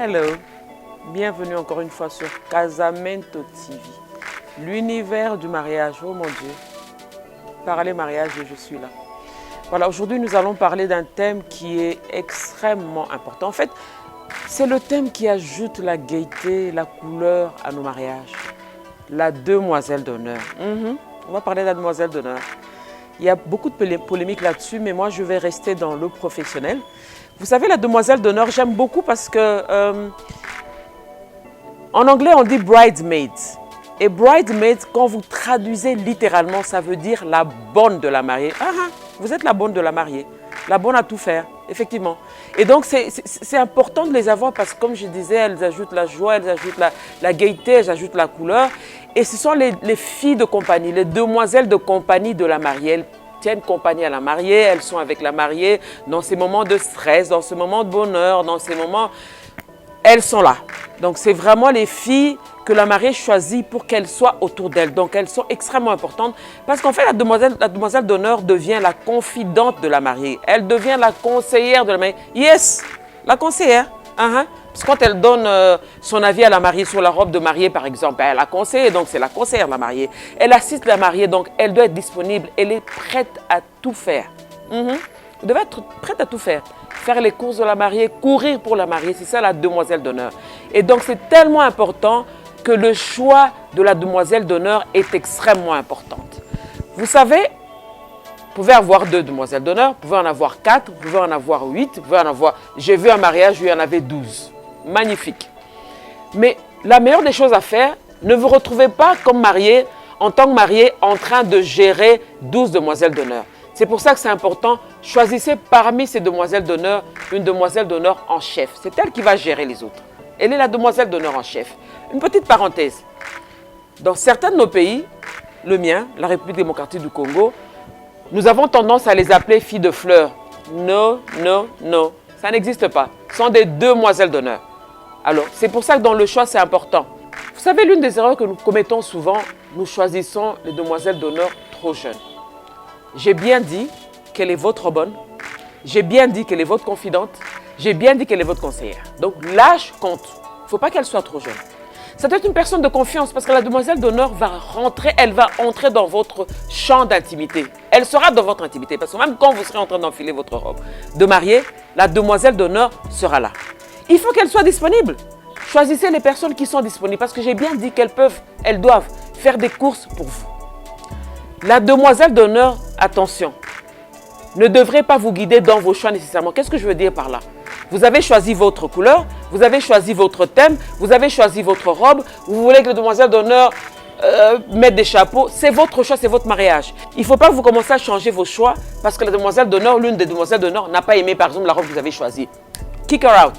Hello, bienvenue encore une fois sur Casamento TV, l'univers du mariage. Oh mon Dieu, parler mariage et je suis là. Voilà, aujourd'hui nous allons parler d'un thème qui est extrêmement important. En fait, c'est le thème qui ajoute la gaieté, la couleur à nos mariages. La demoiselle d'honneur. On va parler de la demoiselle d'honneur. Il y a beaucoup de polémiques là-dessus, mais moi je vais rester dans le professionnel. Vous savez, la demoiselle d'honneur, j'aime beaucoup parce que en anglais on dit bridesmaid. Et bridesmaid, quand vous traduisez littéralement, ça veut dire la bonne de la mariée. Vous êtes la bonne de la mariée, la bonne à tout faire, effectivement. Et donc c'est important de les avoir parce que comme je disais, elles ajoutent la joie, elles ajoutent la gaieté, elles ajoutent la couleur. Et ce sont les filles de compagnie, les demoiselles de compagnie de la mariée. Elles tiennent compagnie à la mariée, elles sont avec la mariée dans ces moments de stress, dans ces moments de bonheur, dans ces moments... Elles sont là. Donc c'est vraiment les filles que la mariée choisit pour qu'elles soient autour d'elle. Donc elles sont extrêmement importantes parce qu'en fait la demoiselle d'honneur devient la confidente de la mariée. Elle devient la conseillère de la mariée. Yes, la conseillère. Parce que quand elle donne son avis à la mariée sur la robe de mariée, par exemple, elle a conseillé, donc c'est la conseillère de la mariée. Elle assiste la mariée, donc elle doit être disponible. Elle est prête à tout faire. Elle doit être prête à tout faire. Faire les courses de la mariée, courir pour la mariée, c'est ça la demoiselle d'honneur. Et donc c'est tellement important que le choix de la demoiselle d'honneur est extrêmement important. Vous savez, vous pouvez avoir 2 demoiselles d'honneur, vous pouvez en avoir 4, vous pouvez en avoir 8, vous pouvez en avoir... J'ai vu un mariage où il y en avait 12. Magnifique. Mais la meilleure des choses à faire, ne vous retrouvez pas comme mariée, en tant que mariée, en train de gérer 12 demoiselles d'honneur. C'est pour ça que c'est important, choisissez parmi ces demoiselles d'honneur, une demoiselle d'honneur en chef. C'est elle qui va gérer les autres. Elle est la demoiselle d'honneur en chef. Une petite parenthèse. Dans certains de nos pays, le mien, la République démocratique du Congo, nous avons tendance à les appeler filles de fleurs. Non, non, non, ça n'existe pas. Ce sont des demoiselles d'honneur. Alors, c'est pour ça que dans le choix, c'est important. Vous savez, l'une des erreurs que nous commettons souvent, nous choisissons les demoiselles d'honneur trop jeunes. J'ai bien dit qu'elle est votre bonne. J'ai bien dit qu'elle est votre confidente. J'ai bien dit qu'elle est votre conseillère. Donc, l'âge compte. Il ne faut pas qu'elle soit trop jeune. Ça doit être une personne de confiance parce que la demoiselle d'honneur va rentrer, elle va entrer dans votre champ d'intimité. Elle sera dans votre intimité parce que même quand vous serez en train d'enfiler votre robe de mariée, la demoiselle d'honneur sera là. Il faut qu'elle soit disponible. Choisissez les personnes qui sont disponibles parce que j'ai bien dit elles doivent faire des courses pour vous. La demoiselle d'honneur, attention, ne devrait pas vous guider dans vos choix nécessairement. Qu'est-ce que je veux dire par là? Vous avez choisi votre couleur, vous avez choisi votre thème, vous avez choisi votre robe, vous voulez que les demoiselles d'honneur mettent des chapeaux, c'est votre choix, c'est votre mariage. Il ne faut pas que vous commenciez à changer vos choix parce que la demoiselle d'honneur, l'une des demoiselles d'honneur n'a pas aimé par exemple la robe que vous avez choisie. Kick her out.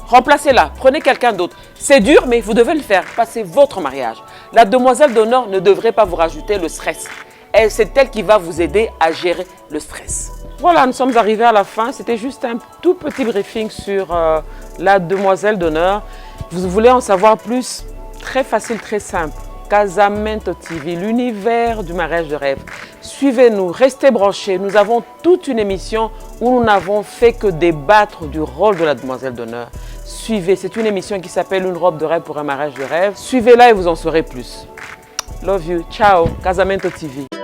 Remplacez-la, prenez quelqu'un d'autre. C'est dur, mais vous devez le faire parce que c'est votre mariage. La demoiselle d'honneur ne devrait pas vous rajouter le stress. C'est elle qui va vous aider à gérer le stress. Voilà, nous sommes arrivés à la fin. C'était juste un tout petit briefing sur la demoiselle d'honneur. Vous voulez en savoir plus? Très facile, très simple. Casamento TV, l'univers du mariage de rêve. Suivez-nous, restez branchés. Nous avons toute une émission où nous n'avons fait que débattre du rôle de la demoiselle d'honneur. Suivez, c'est une émission qui s'appelle Une robe de rêve pour un mariage de rêve. Suivez-la et vous en saurez plus. Love you. Ciao. Casamento TV.